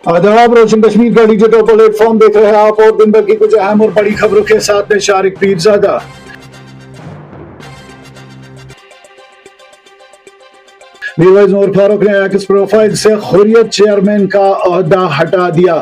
आदाब, रोशन कश्मीर का digital platform देख रहे हैं आप और दिन भर की कुछ अहम और बड़ी खबरों के साथ में शारिक पीरजादा। मीरवाइज उमर फारूक ने एक्स प्रोफाइल से हुर्रियत चेयरमैन का ओहदा हटा दिया।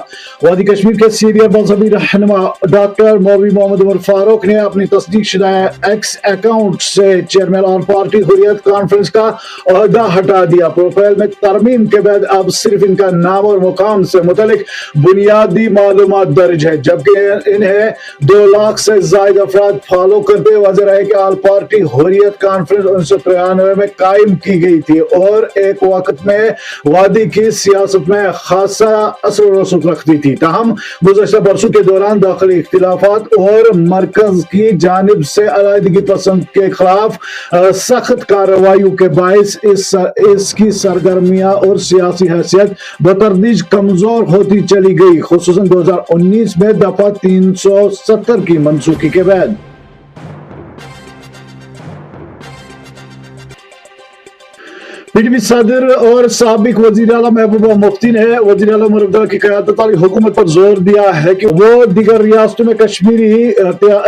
वादी कश्मीर के सीनियर मजहबी रहनुमा डॉक्टर मौलवी मोहम्मद उमर फारूक ने अपनी तस्दीक शुदा एक्स अकाउंट से chairman all party Hurriyat conference का ओहदा हटा दिया। प्रोफाइल में तरमीम के बाद अब सिर्फ इनका नाम और मुकाम से मुतालिक बुनियादी मालूमात दर्ज है, जबकि इन्हें 2 लाख से ज्यादा अफराद फॉलो करते। वजह है कि ऑल पार्टी हुर्रियत कॉन्फ्रेंस 1993 में कायम की गई थी और एक वक्त में वादी की सियासत में खासा असर और रसूख रखती थी। ताहम गुज़श्ता बरसों के दौरान दाखिली इख्तिलाफात और मरकज की जानिब से अलहदगी पसंद के खिलाफ सख्त कार्रवाइयों के बायस इसकी सरगर्मियां और सियासी हैसियत बतदरीज कमजोर होती चली गई, खुसूसन 2019 में दफा 370 की मनसूखी के बाद। पीडीपी सदर और साबिक वजीर आला महबूबा मुफ्ती ने वजीर आला उमर अब्दुल्ला की क़यादत वाली हुकूमत पर जोर दिया है कि वो दीगर रियासतों में कश्मीरी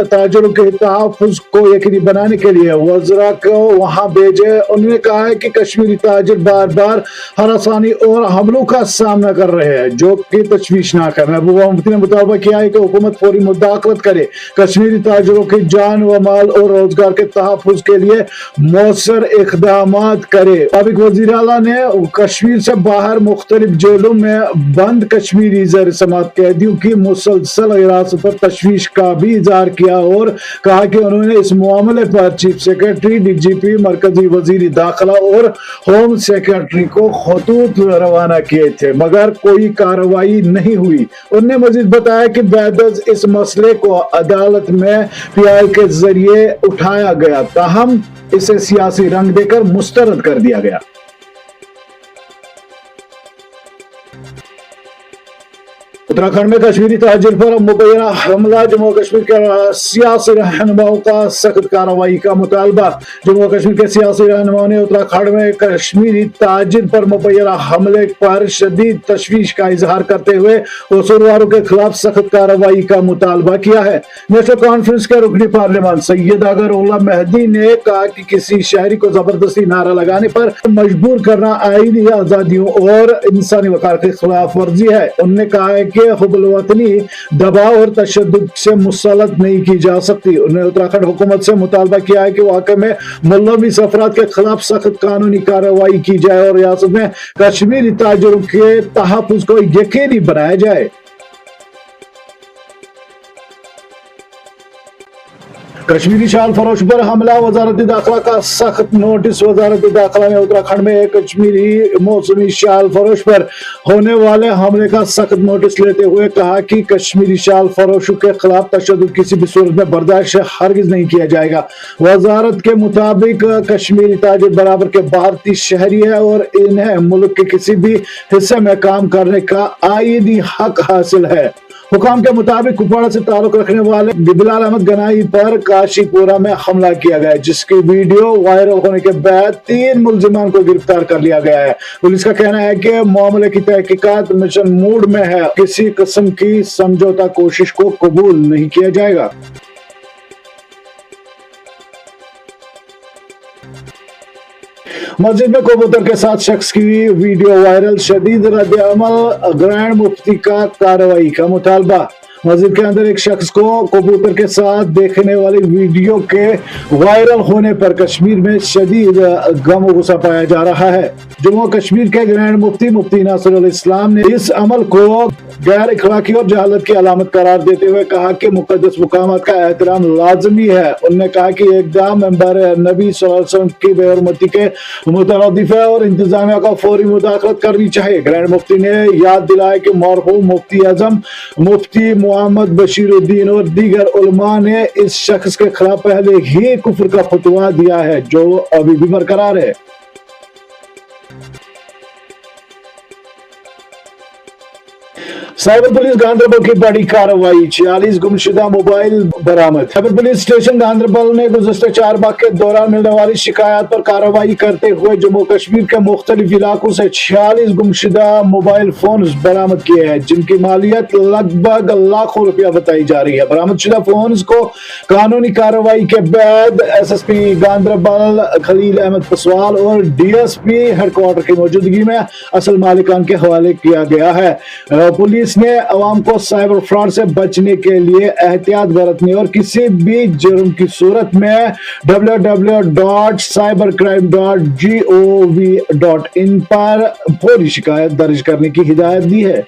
ताजरों के तहफ़्फ़ुज़ को यकीनी बनाने के लिए वज़रा को वहां भेजे। उन्होंने कहा है कि कश्मीरी ताजिर बार बार हरासानी और हमलों का सामना कर रहे हैं, जो कि तशवीशनाक है। महबूबा मुफ्ती ने मुतालबा किया है कि हुकूमत फौरी मुदाखलत करे, कश्मीरी ताजिरों की जान व माल और रोजगार के तहफ़्फ़ुज़ के लिए मौसर इक़दामात करे। वज़ीर आला ने कश्मीर से बाहर मुख्तलिफ जेलों में बंद कश्मीरी ज़र समात कैदियों की मुसलसल हिरासत पर तशवीश का भी इज़हार किया और कहा कि उन्होंने इस मामले पर चीफ सेक्रेटरी, डीजीपी, मरकजी वजीर दाखिला और होम सेक्रेटरी को खतूत रवाना किए थे, मगर कोई कार्रवाई नहीं हुई। उन्होंने मजीद बताया कि बैदज इस मसले को अदालत में पीआई के जरिए उठाया गया, ताहम इसे सियासी रंग देकर मुस्तरद कर दिया गया। उत्तराखंड में कश्मीरी ताजिर पर मुबैना हमला, जम्मू कश्मीर के सियासी रहनुमाओं का सख्त कार्रवाई का मुतालबा। जम्मू कश्मीर के सियासी रहनुमाओं ने उत्तराखंड में कश्मीरी ताजिर पर मुबैना हमले पर शदीद तशवीश का इजहार करते हुए कसूरवारों के खिलाफ सख्त कार्रवाई का मुतालबा किया है। नेशनल कॉन्फ्रेंस के रुकनी पार्लियामान सैयद अगर उल्ला मेहदी ने कहा कि किसी शहरी को जबरदस्ती नारा लगाने पर मजबूर करना आईनी आजादियों और इंसानी वकार के खिलाफ वर्जी है। उन्होंने कहा है कि हुबुल-वतनी दबाव और तशद्दुद से मुसल्लत नहीं की जा सकती। उन्होंने उत्तराखंड हुकूमत से मुतालबा किया है कि वाक़े में मुलविस अफराद के खिलाफ सख्त कानूनी कार्रवाई की जाए और रियासत में कश्मीरी ताजिरों के तहफ़्फ़ुज़ को यकीनी बनाया जाए। कश्मीरी शाल फरोश पर हमला, वजारत दाखिला का सख्त नोटिस। वजारत दाखिला ने उत्तराखंड में एक कश्मीरी मौसमी शाल फरोश पर होने वाले हमले का सख्त नोटिस लेते हुए कहा कि कश्मीरी शाल फरोशों के खिलाफ तशद्दुद किसी भी सूरत में बर्दाश्त हरगिज नहीं किया जाएगा। वजारत के मुताबिक कश्मीरी ताजिर बराबर के भारतीय शहरी है और इन्हें मुल्क के किसी भी हिस्से में काम करने का आईनी हक हासिल है। हुकाम के मुताबिक कुपवाड़ा से ताल्लुक रखने वाले बिलाल अहमद गनाई पर काशीपुरा में हमला किया गया, जिसकी वीडियो वायरल होने के बाद 3 मुल्जिमान को गिरफ्तार कर लिया गया है। पुलिस का कहना है कि मामले की तहकीकात मिशन मूड में है, किसी किस्म की समझौता कोशिश को कबूल नहीं किया जाएगा। मस्जिद में कबूतर के साथ शख्स की वीडियो वायरल, शदीद रद्द-ए-अमल, ग्रैंड मुफ्ती का कार्रवाई का मुतालबा। मस्जिद के अंदर एक शख्स को कबूतर के साथ देखने वाली वीडियो के वायरल होने पर कश्मीर में शदीद गम और गुस्सा पाया जा रहा है। जम्मू कश्मीर के ग्रैंड मुफ्ती नासिरुल इस्लाम ने इस अमल को गैर इखलाकी और जहालत की अलामत करार देते हुए कहा कि मुकद्दस मुकामात का एहतराम लाजमी है। उन्होंने कहा कि इक़दाम मेंबर नबी सल्लल्लाहु अलैहि वसल्लम की बेहरमती के मुतरद्दिफ है और इंतजामिया को फौरी मुदाखलत करनी चाहिए। ग्रैंड मुफ्ती ने याद दिलाया कि मरहूम मुफ्ती आजम मुफ्ती मोहम्मद बशीरुद्दीन और दीगर उलमा ने इस शख्स के खिलाफ पहले ही कुफ्र का फतवा दिया है, जो अभी भी बरकरार है। साइबर पुलिस गांधरबल की बड़ी कार्रवाई, 46 गुमशुदा मोबाइल बरामद। साइबर पुलिस स्टेशन गांधरबल ने गुज़श्ता 4 माह के दौरान मिलने वाली शिकायत पर कार्रवाई करते हुए जम्मू कश्मीर के मुख्तलिफ इलाकों से 46 गुमशुदा मोबाइल फोन बरामद किए हैं, जिनकी मालियत लगभग लाखों रुपया बताई जा रही है। बरामद शुदा फोन को कानूनी कार्रवाई के बाद SSP गांधरबल खलील अहमद पसवाल और DSP हेडक्वार्टर की मौजूदगी में असल मालिकान के हवाले किया गया है। पुलिस ने अवाम को साइबर फ्रॉड से बचने के लिए एहतियात बरतने और किसी भी जुर्म की सूरत में www.cybercrime.gov.in पर फौरी शिकायत दर्ज करने की हिदायत दी है।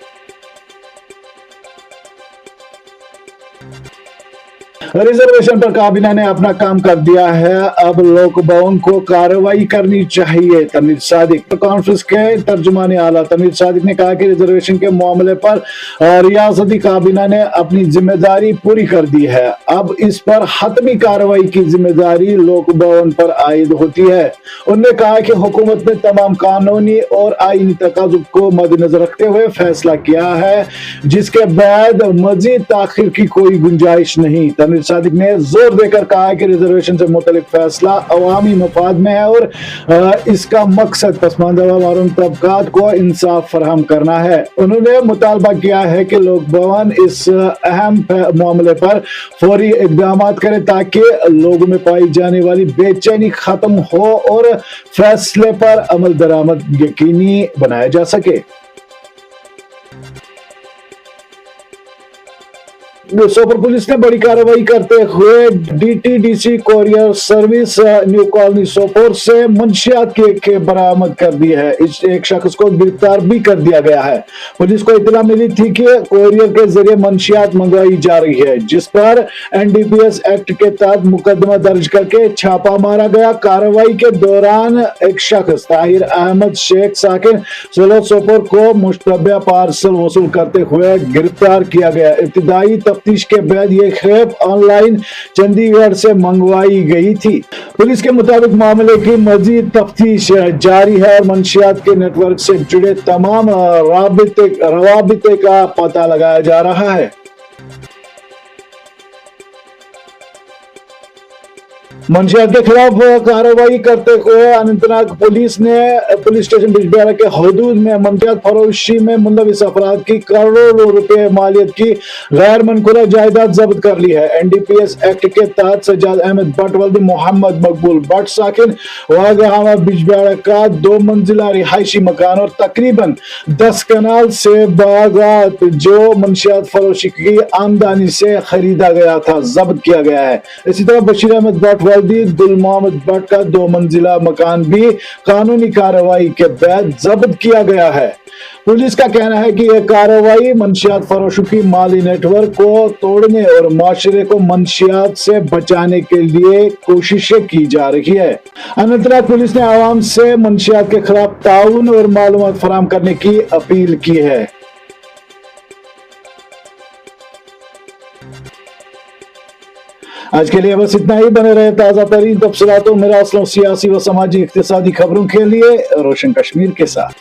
रिजर्वेशन पर काबीना ने अपना काम कर दिया है, अब लोक भवन को कार्रवाई करनी चाहिए। तनवीर सादिक कॉन्फ्रेंस के तर्जुमानी आला तनवीर सादिक ने कहा कि रिजर्वेशन के मामले पर रियासती काबीना ने अपनी जिम्मेदारी पूरी कर दी है, अब इस पर हतमी कार्रवाई की जिम्मेदारी लोक भवन पर आयद होती है। उन्होंने कहा कि हुकूमत ने तमाम कानूनी और आईनी तकाज़ुब को मद्देनजर रखते हुए फैसला किया है, जिसके बाद मजीद ताखिर की कोई गुंजाइश नहीं। तनवीर सादिक ने जोर देकर कहा कि रिजर्वेशन से मुतल्लिक फैसला अवामी मफाद में है और इसका मकसद पसमानदा व महरूम तबकात को इंसाफ फराहम करना है। उन्होंने मुतालबा किया है कि लोक भवन इस अहम मामले पर फौरी इक़दाम करे ताकि लोगों में पाई जाने वाली बेचैनी खत्म हो और फैसले पर अमल दरामद यकीनी बनाया जा सके। सोपर पुलिस ने बड़ी कार्रवाई करते हुए DTDC courier service new colony Sopore से मंशियात के बरामद कर दी है। इस एक शख्स को गिरफ्तार भी कर दिया गया है। पुलिस को इत्तला मिली थी कि कोरियर के जरिए मंशियात मंगवाई जा रही है, जिस पर NDPS एक्ट के तहत मुकदमा दर्ज करके छापा मारा गया। कार्रवाई के दौरान एक शख्स ताहिर अहमद शेख साकिन सोपोर को मुश्तबा पार्सल वसूल करते हुए गिरफ्तार किया गया। इब्तिदाई तफ्तीश के बाद ये खेप ऑनलाइन चंडीगढ़ से मंगवाई गई थी। पुलिस के मुताबिक मामले की मजीद तफ्तीश जारी है और मंशियात के नेटवर्क से जुड़े तमाम रवाबिते का पता लगाया जा रहा है। मंशियात के खिलाफ कार्रवाई करते हुए अनंतनाग पुलिस ने पुलिस स्टेशन बिजबिहारा के हदूद में मंशियात फरोशी में मुलविस अफराद की करोड़ों रुपए मालियत की गैर मनकूरा जायदाद जब्त कर ली है। NDPS एक्ट के तहत सज्जाद अहमद भट्ट वल्दी मोहम्मद मकबूल भट्ट साकिन वागहामा बिजबिहारा का 2 मंजिला रिहायशी मकान और तकरीबन 10 कनाल से बागात जो मंशियात फरोशी की आमदनी से खरीदा गया था जब्त किया गया है। इसी तरह बशीर अहमद भट्ट गुल मोहम्मद भट्ट का 2 मंजिला मकान भी कानूनी कार्रवाई के बाद जब्त किया गया है। पुलिस का कहना है कि यह कार्रवाई मंशियात फरोशों की माली नेटवर्क को तोड़ने और माशरे को मंशियात से बचाने के लिए कोशिशें की जा रही है। अनंतनाग पुलिस ने आवाम से मंशियात के खिलाफ ताउन और मालूमात फराहम करने की अपील की है। आज के लिए बस इतना ही। बने रहे ताज़ा तरीन तफसीलात और मेरा सियासी व समाजी इक्तिसादी खबरों के लिए रोशन कश्मीर के साथ।